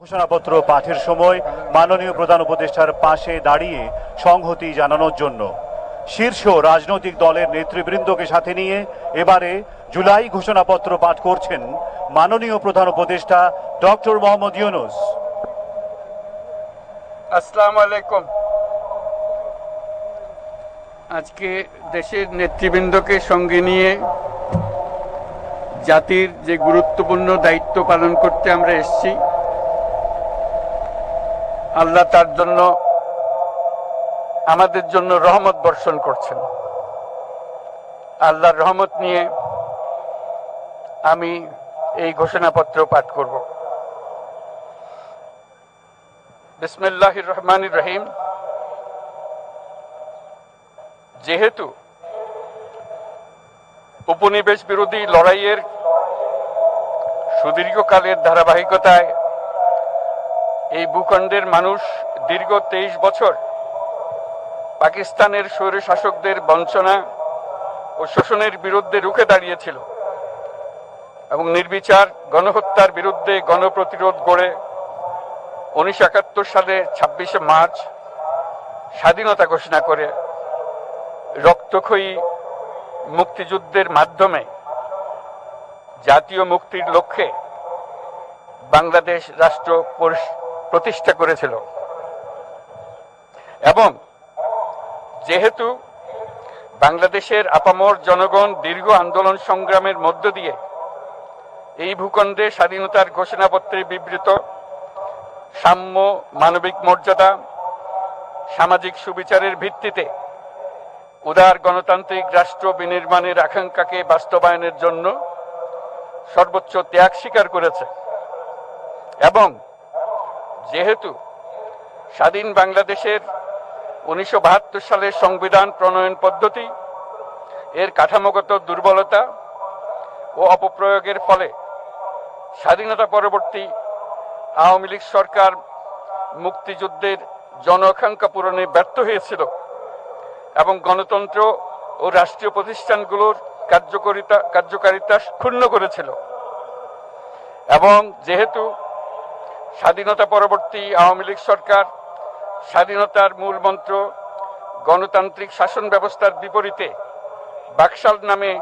ঘোষণাপত্র পাঠের সময় মাননীয় প্রধান উপদেষ্টার পাশে দাঁড়িয়ে সংহতি জানানোর জন্য শীর্ষ রাজনৈতিক দলের নেতৃবৃন্দকে সাথে নিয়ে এবারে জুলাই ঘোষণাপত্র পাঠ করছেন মাননীয় প্রধান উপদেষ্টা ডক্টর মোহাম্মদ ইউনূস। আসসালামু আলাইকুম। আজকে দেশের নেতৃবৃন্দকে সঙ্গে নিয়ে জাতির যে গুরুত্বপূর্ণ দায়িত্ব পালন করতে আমরা এসেছি, আল্লাহ তার জন্য আমাদের জন্য রহমত বর্ষণ করছেন। আল্লাহর রহমত নিয়ে আমি এই ঘোষণাপত্র পাঠ করব। বিসমিল্লাহির রহমানির রহিম। যেহেতু উপনিবেশ বিরোধী লড়াইয়ের সুদীর্ঘকালের ধারাবাহিকতায় এই ভূখণ্ডের মানুষ দীর্ঘ 23 বছর পাকিস্তানের স্বৈরশাসকদের বঞ্চনা ও শোষণের বিরুদ্ধে রুখে দাঁড়িয়েছিল এবং নির্বিচার গণহত্যার বিরুদ্ধে গণপ্রতিরোধ গড়ে 1971 সালে 26শে মার্চ স্বাধীনতা ঘোষণা করে রক্তক্ষয়ী মুক্তিযুদ্ধের মাধ্যমে জাতীয় মুক্তির লক্ষ্যে বাংলাদেশ রাষ্ট্র প্রতিষ্ঠা করেছিল। এবং যেহেতু বাংলাদেশের আপামর জনগণ দীর্ঘ আন্দোলন সংগ্রামের মধ্য দিয়ে এই ভূখণ্ডে স্বাধীনতার ঘোষণাপত্রে বিবৃত সাম্য, মানবিক মর্যাদা, সামাজিক সুবিচারের ভিত্তিতে উদার গণতান্ত্রিক রাষ্ট্র বিনির্মাণের আকাঙ্ক্ষাকে বাস্তবায়নের জন্য সর্বোচ্চ ত্যাগ স্বীকার করেছে, এবং যেহেতু স্বাধীন বাংলাদেশের 1972 সালের সংবিধান প্রণয়ন পদ্ধতি এর কাঠামোগত দুর্বলতা ও অপপ্রয়োগের ফলে স্বাধীনতা পরবর্তী আওয়ামী লীগ সরকার মুক্তিযুদ্ধের জন আকাঙ্ক্ষা পূরণে ব্যর্থ হয়েছিল এবং গণতন্ত্র ও রাষ্ট্রীয় প্রতিষ্ঠানগুলোর কার্যকারিতা ক্ষুণ্ণ করেছিল, এবং যেহেতু স্বাধীনতা পরবর্তী আওয়ামী লীগ সরকার স্বাধীনতার মূল মন্ত্র গণতান্ত্রিক শাসন ব্যবস্থার বিপরীতে বাকশাল নামে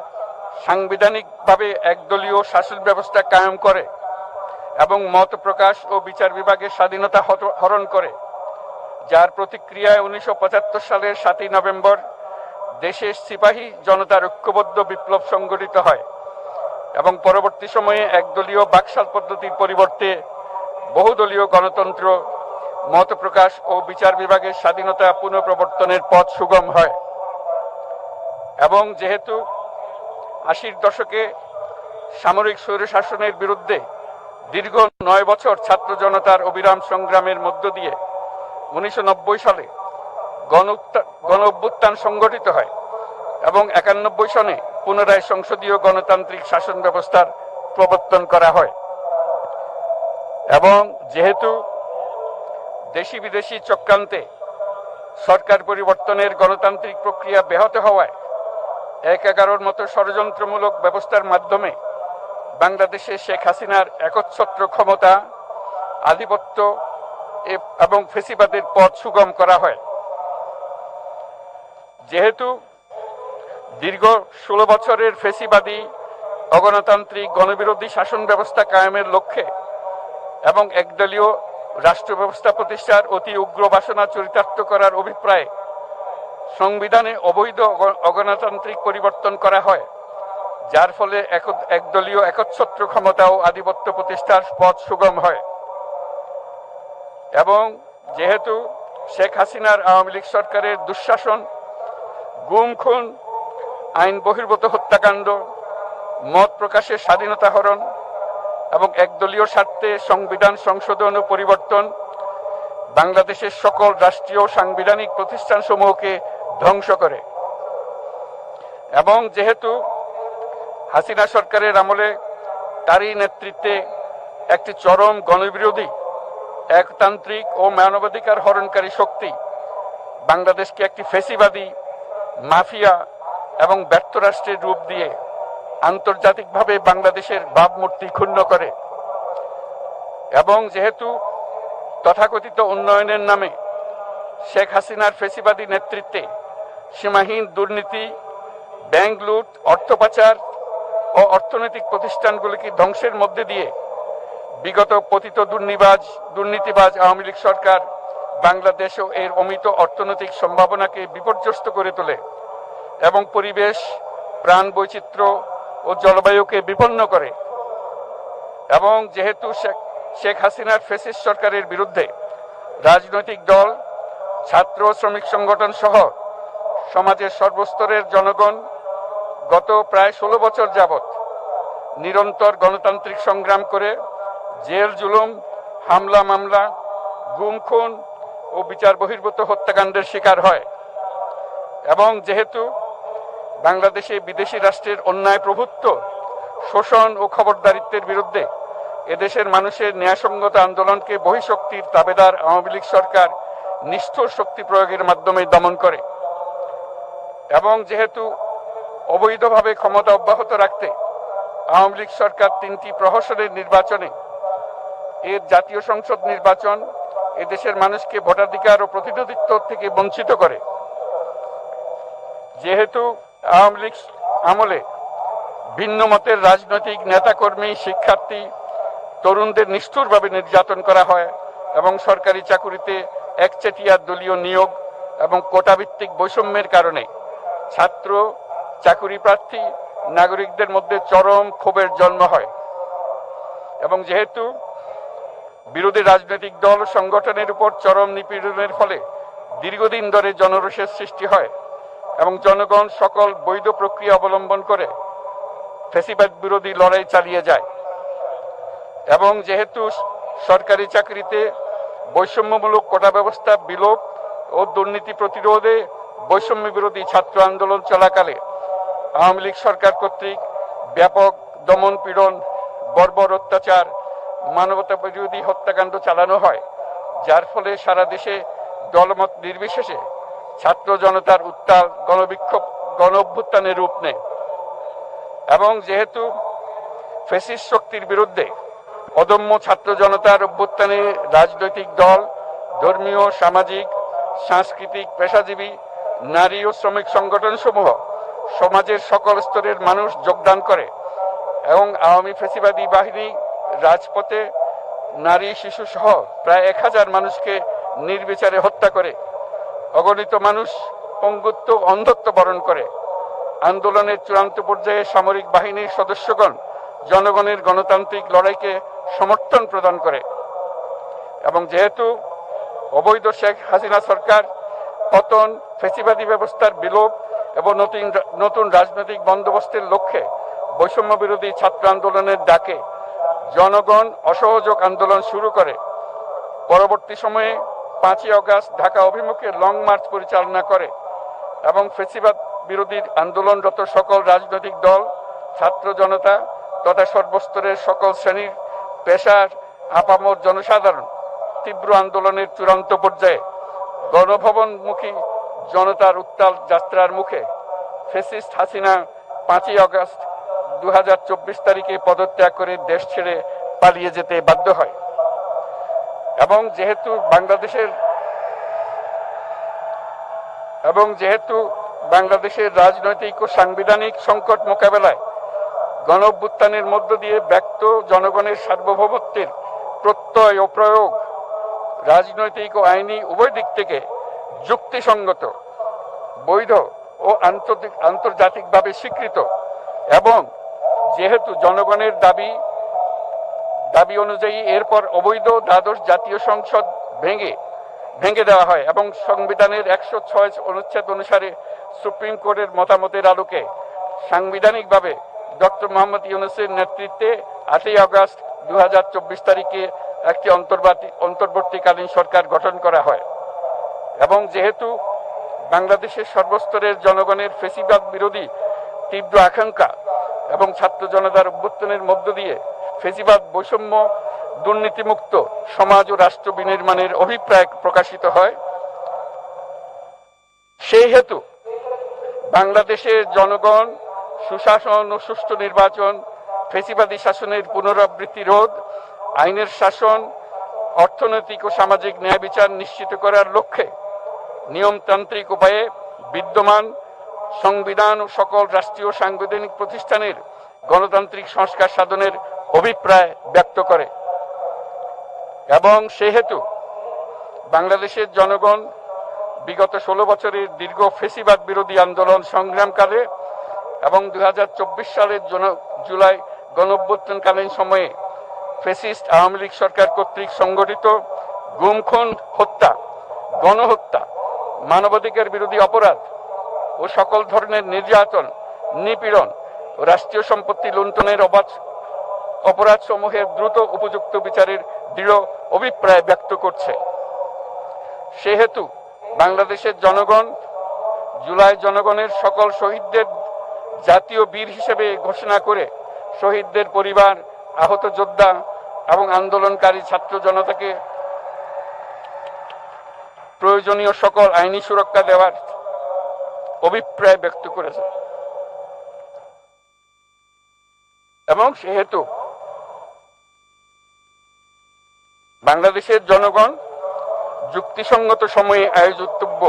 সাংবিধানিকভাবে একদলীয় শাসন ব্যবস্থা কায়েম করে এবং মত প্রকাশ ও বিচার বিভাগের স্বাধীনতা হরণ করে, যার প্রতিক্রিয়ায় 1975 সালের 7ই নভেম্বর দেশের সিপাহী জনতার ঐক্যবদ্ধ বিপ্লব সংগঠিত হয় এবং পরবর্তী সময়ে একদলীয় বাকশাল পদ্ধতির পরিবর্তে বহুদলীয় গণতন্ত্র, মত প্রকাশ ও বিচার বিভাগের স্বাধীনতা পুনঃপ্রবর্তনের পথ সুগম হয়। এবং যেহেতু 80-র দশকে সামরিক স্বৈরশাসনের বিরুদ্ধে দীর্ঘ 9 বছর ছাত্র জনতার অবিরাম সংগ্রামের মধ্য দিয়ে 1990 সালে গণ অভ্যুত্থান সংগঠিত হয় এবং 91 সনে পুনরায় সংসদীয় গণতান্ত্রিক শাসন ব্যবস্থার প্রবর্তন করা হয়, এবং যেহেতু দেশি বিদেশি চক্রান্তে সরকার পরিবর্তনের গণতান্ত্রিক প্রক্রিয়া ব্যাহত হওয়ায় 1/11-র মতো ষড়যন্ত্রমূলক ব্যবস্থার মাধ্যমে বাংলাদেশে শেখ হাসিনার একচ্ছত্র ক্ষমতা, আধিপত্য এবং ফেসিবাদের পথ সুগম করা হয়। যেহেতু দীর্ঘ 16 বছরের ফেসিবাদী অগণতান্ত্রিক গণবিরোধী শাসন ব্যবস্থা কায়েমের লক্ষ্যে এবং একদলীয় রাষ্ট্র ব্যবস্থা প্রতিষ্ঠার অতি উগ্র বাসনা চরিতার্থ করার অভিপ্রায়ে সংবিধানে অবৈধ অগণতান্ত্রিক পরিবর্তন করা হয়, যার ফলে একদলীয় একচ্ছত্র ক্ষমতা ও আধিপত্য প্রতিষ্ঠার পথ সুগম হয়। এবং যেহেতু শেখ হাসিনার আওয়ামী লীগ সরকারের দুঃশাসন, গুম খুন, আইন বহির্ভূত হত্যাকাণ্ড, মত প্রকাশের স্বাধীনতা হরণ এবং একদলীয় স্বার্থে সংবিধান সংশোধন ও পরিবর্তন বাংলাদেশের সকল রাষ্ট্রীয় সাংবিধানিক প্রতিষ্ঠানসমূহকে ধ্বংস করে, এবং যেহেতু হাসিনা সরকারের আমলে তারই নেতৃত্বে একটি চরম গণবিরোধী, একতান্ত্রিক ও মানবাধিকার হরণকারী শক্তি বাংলাদেশকে একটি ফেসিবাদী, মাফিয়া এবং ব্যর্থ রাষ্ট্রের রূপ দিয়ে আন্তর্জাতিকভাবে বাংলাদেশের ভাবমূর্তি ক্ষুণ্ণ করে, এবং যেহেতু তথাকথিত উন্নয়নের নামে শেখ হাসিনার ফেসিবাদী নেতৃত্বে সীমাহীন দুর্নীতি, ব্যাংক লুট, অর্থ পাচার ও অর্থনৈতিক প্রতিষ্ঠানগুলিকে ধ্বংসের মধ্যে দিয়ে বিগত পতিত দুর্নীতিবাজ আওয়ামী লীগ সরকার বাংলাদেশ ও এর অমিত অর্থনৈতিক সম্ভাবনাকে বিপর্যস্ত করে তোলে এবং পরিবেশ, প্রাণ বৈচিত্র্য ও জলবায়ুকে বিপন্ন করে। এবং যেহেতু শেখ হাসিনার ফ্যাসিস্ট সরকারের বিরুদ্ধে রাজনৈতিক দল, ছাত্র শ্রমিক সংগঠন সহ সমাজের সর্বস্তরের জনগণ গত প্রায় 16 বছর যাবৎ নিরন্তর গণতান্ত্রিক সংগ্রাম করে জেল জুলুম, হামলা মামলা, গুম খুন ও বিচার বহির্ভূত হত্যাকাণ্ডের শিকার হয়। এবং যেহেতু বাংলাদেশে বিদেশি রাষ্ট্রের অন্যায় প্রভুত্ব, শোষণ ও খবরদারিত্বের বিরুদ্ধে এদেশের মানুষের ন্যায়সঙ্গত আন্দোলনকে বহিঃশক্তির তাবেদার আওয়ামী লীগ সরকার নিষ্ঠুর শক্তি প্রয়োগের মাধ্যমে দমন করে। এবং যেহেতু অবৈধভাবে ক্ষমতা অব্যাহত রাখতে আওয়ামী লীগ সরকার 3টি প্রহসনের নির্বাচনে এর জাতীয় সংসদ নির্বাচন এদেশের মানুষকে ভোটাধিকার ও প্রতিনিধিত্ব থেকে বঞ্চিত করে। যেহেতু আওয়ামী লীগ আমলে ভিন্ন মতের রাজনৈতিক নেতাকর্মী, শিক্ষার্থী, তরুণদের নিষ্ঠুরভাবে নির্যাতন করা হয় এবং সরকারি চাকুরিতে একচেটিয়া দলীয় নিয়োগ এবং কোটাভিত্তিক বৈষম্যের কারণে ছাত্র, চাকুরি প্রার্থী, নাগরিকদের মধ্যে চরম ক্ষোভের জন্ম হয়। এবং যেহেতু বিরোধী রাজনৈতিক দল সংগঠনের উপর চরম নিপীড়নের ফলে দীর্ঘদিন ধরে জনরোষের সৃষ্টি হয় এবং জনগণ সকল বৈধ প্রক্রিয়া অবলম্বন করে ফ্যাসিবাদ বিরোধী লড়াই চালিয়ে যায়। এবং যেহেতু সরকারি চাকরিতে বৈষম্যমূলক কোটা ব্যবস্থা বিলোপ ও দুর্নীতি প্রতিরোধে বৈষম্য বিরোধী ছাত্র আন্দোলন চলাকালে আওয়ামী লীগ সরকার কর্তৃক ব্যাপক দমন পীড়ন, বর্বর অত্যাচার, মানবতা বিরোধী হত্যাকাণ্ড চালানো হয়, যার ফলে সারা দেশে দলমত নির্বিশেষে ছাত্র জনতার উত্তাল গণবিক্ষোভ গণ অভ্যুত্থানের রূপ নেয়। এবং যেহেতু ফ্যাসিস্ট শক্তির বিরুদ্ধে অদম্য ছাত্র জনতার অভ্যুত্থানে রাজনৈতিক দল, ধর্মীয়, সামাজিক, সাংস্কৃতিক, পেশাজীবী, নারী ও শ্রমিক সংগঠন সমূহ সমাজের সকল স্তরের মানুষ যোগদান করে এবং আওয়ামী ফ্যাসিবাদী বাহিনী রাজপথে নারী, শিশু সহ প্রায় 1000 মানুষকে নির্বিচারে হত্যা করে, অগণিত মানুষ পঙ্গুত্ব, অন্ধত্ব বরণ করে। আন্দোলনের চূড়ান্ত পর্যায়ে সামরিক বাহিনীর সদস্যগণ জনগণের গণতান্ত্রিক লড়াইকে সমর্থন প্রদান করে। এবং যেহেতু অবৈধ শেখ হাসিনা সরকার পতন, ফ্যাসিবাদী ব্যবস্থার বিলোপ এবং নতুন রাজনৈতিক বন্দোবস্তের লক্ষ্যে বৈষম্য বিরোধী ছাত্র আন্দোলনের ডাকে জনগণ অসহযোগ আন্দোলন শুরু করে, পরবর্তী সময়ে 5ই আগস্ট ঢাকা অভিমুখে লং মার্চ পরিচালনা করে এবং ফ্যাসিবাদ বিরোধী আন্দোলনরত সকল রাজনৈতিক দল, ছাত্র জনতা তথা সর্বস্তরের সকল শ্রেণীর পেশার আপামর জনসাধারণ তীব্র আন্দোলনের চূড়ান্ত পর্যায়ে গণভবনমুখী জনতার উত্তাল যাত্রার মুখে ফ্যাসিস্ট হাসিনা 5ই আগস্ট 2024 তারিখে পদত্যাগ করে দেশ ছেড়ে পালিয়ে যেতে বাধ্য হয়। এবং যেহেতু বাংলাদেশের রাজনৈতিক ও সাংবিধানিক সংকট মোকাবেলায় গণ অভ্যুত্থানের মধ্য দিয়ে ব্যক্ত জনগণের সার্বভৌমত্বের প্রত্যয় ও প্রয়োগ রাজনৈতিক ও আইনি উভয় দিক থেকে যুক্তিসঙ্গত, বৈধ ও আন্তর্জাতিকভাবে স্বীকৃত এবং যেহেতু জনগণের দাবি অনুযায়ী এরপর অবৈধ দ্বাদশ জাতীয় সংসদ ভেঙে দেওয়া হয় এবং সংবিধানের 106 অনুচ্ছেদ অনুসারে সুপ্রিম কোর্টের মতামতের আলোকে সাংবিধানিকভাবে ডক্টর মোহাম্মদ ইউনূসের নেতৃত্বে 8ই আগস্ট 2024 তারিখে একটি অন্তর্বর্তীকালীন সরকার গঠন করা হয়। এবং যেহেতু বাংলাদেশের সর্বস্তরের জনগণের ফ্যাসিবাদ বিরোধী তীব্র আকাঙ্ক্ষা এবং ছাত্র জনতার অভ্যুত্থানের মধ্য দিয়ে ফ্যাসিবাদ, বৈষম্য, দুর্নীতিমুক্ত সমাজ ও রাষ্ট্র বিনির্মাণের অভিপ্রায় প্রকাশিত হয়, সেই হেতু বাংলাদেশের জনগণ সুশাসন ও সুষ্ঠু নির্বাচন, ফ্যাসিবাদী শাসনের পুনরাবৃত্তি রোধ, আইনের শাসন অর্থনৈতিক ও সামাজিক ন্যায় বিচার নিশ্চিত করার লক্ষ্যে নিয়মতান্ত্রিক উপায়ে বিদ্যমান সংবিধান ও সকল রাষ্ট্রীয় সাংবিধানিক প্রতিষ্ঠানের গণতান্ত্রিক সংস্কার সাধনের অভিপ্রায় ব্যক্ত করে এবং সেহেতু বাংলাদেশের জনগণ বিগত 16 বছরের দীর্ঘ ফেসিবাদ বিরোধী আন্দোলন সংগ্রামকালে এবং 2024 সালের জুলাই গণঅভ্যুত্থানকালীন সময়ে ফ্যাসিস্ট আওয়ামী লীগ সরকার কর্তৃক সংগঠিত গুম খুন, হত্যা, গণহত্যা, মানবাধিকার বিরোধী অপরাধ ও সকল ধরনের নির্যাতন, নিপীড়ন ও রাষ্ট্রীয় সম্পত্তি লুণ্ঠনের অপরাধ সমূহের দ্রুত উপযুক্ত বিচারের দৃঢ় অভিপ্রায় ব্যক্ত করছে। সেহেতু বাংলাদেশের জনগণ জুলাই জনগণের সকল শহীদদের জাতীয় বীর হিসেবে ঘোষণা করে শহীদদের পরিবার, আহত যোদ্ধা এবং আন্দোলনকারী ছাত্র জনতাকে প্রয়োজনীয় সকল আইনি সুরক্ষা দেওয়ার অভিপ্রায় ব্যক্ত করেছে এবং সেহেতু বাংলাদেশের জনগণ যুক্তিসঙ্গত সময়ে আয়োজিতব্য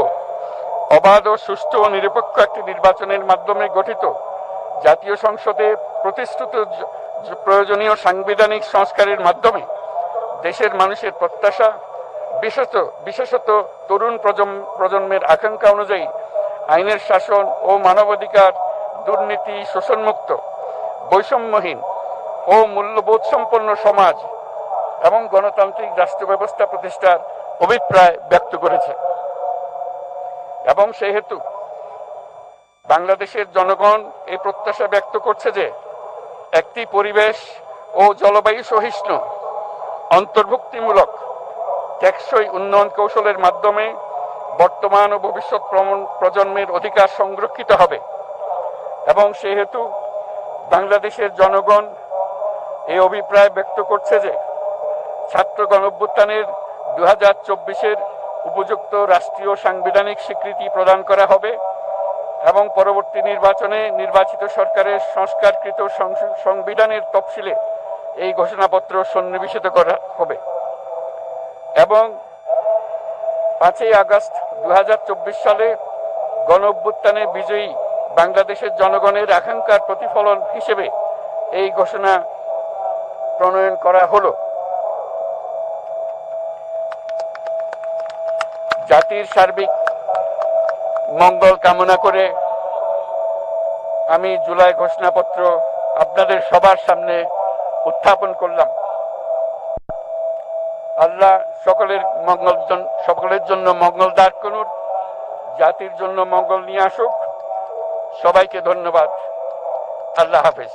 অবাধ ও সুষ্ঠু ও নিরপেক্ষ একটি নির্বাচনের মাধ্যমে গঠিত জাতীয় সংসদে প্রতিশ্রুত প্রয়োজনীয় সাংবিধানিক সংস্কারের মাধ্যমে দেশের মানুষের প্রত্যাশা, বিশেষত তরুণ প্রজন্মের আকাঙ্ক্ষা অনুযায়ী আইনের শাসন ও মানবাধিকার, দুর্নীতি, শোষণমুক্ত, বৈষম্যহীন ও মূল্যবোধ সম্পন্ন সমাজ এবং গণতান্ত্রিক রাষ্ট্র ব্যবস্থা প্রতিষ্ঠার অভিপ্রায় ব্যক্ত করেছে এবং সেহেতু বাংলাদেশের জনগণ এই প্রত্যাশা ব্যক্ত করছে যে একটি পরিবেশ ও জলবায়ু সহিষ্ণু, অন্তর্ভুক্তিমূলক, টেকসই উন্নয়ন কৌশলের মাধ্যমে বর্তমান ও ভবিষ্যৎ প্রজন্মের অধিকার সংরক্ষিত হবে এবং সেহেতু বাংলাদেশের জনগণ এই অভিপ্রায় ব্যক্ত করছে যে ছাত্র গণঅভ্যুত্থানের 2024-এর উপযুক্ত রাষ্ট্রীয় সাংবিধানিক স্বীকৃতি প্রদান করা হবে এবং পরবর্তী নির্বাচনে নির্বাচিত সরকারের সংস্কারকৃত সংবিধানের তফসিলে এই ঘোষণাপত্র সন্নিবেশিত করা হবে এবং 5ই আগস্ট 2024 সালে গণঅভ্যুত্থানে বিজয়ী বাংলাদেশের জনগণের আকাঙ্ক্ষার প্রতিফলন হিসেবে এই ঘোষণা প্রণয়ন করা হলো। জাতির সার্বিক মঙ্গল কামনা করে আমি জুলাই ঘোষণাপত্র আপনাদের সবার সামনে উত্থাপন করলাম। আল্লাহ সকলের জন্য মঙ্গল দান করুন, জাতির জন্য মঙ্গল নিয়ে আসুক। সবাইকে ধন্যবাদ। আল্লাহ হাফেজ।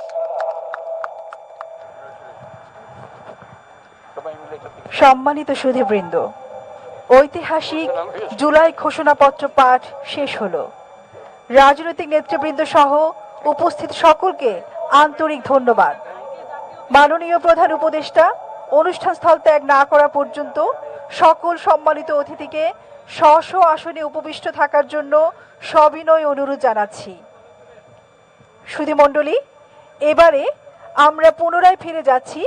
সম্মানিত সুধীবৃন্দ, ঐতিহাসিক জুলাই ঘোষণাপত্র পাঠ শেষ হলো। রাজনৈতিক নেতৃবৃন্দ সহ উপস্থিত সকলকে আন্তরিক ধন্যবাদ। মাননীয় প্রধান উপদেষ্টা অনুষ্ঠান স্থল ত্যাগ না করা পর্যন্ত সকল সম্মানিত অতিথিকে স্ব আসনে উপবিষ্ট থাকার জন্য সবিনয় অনুরোধ জানাচ্ছি। সুধীমণ্ডলী, এবারে আমরা পুনরায় ফিরে যাচ্ছি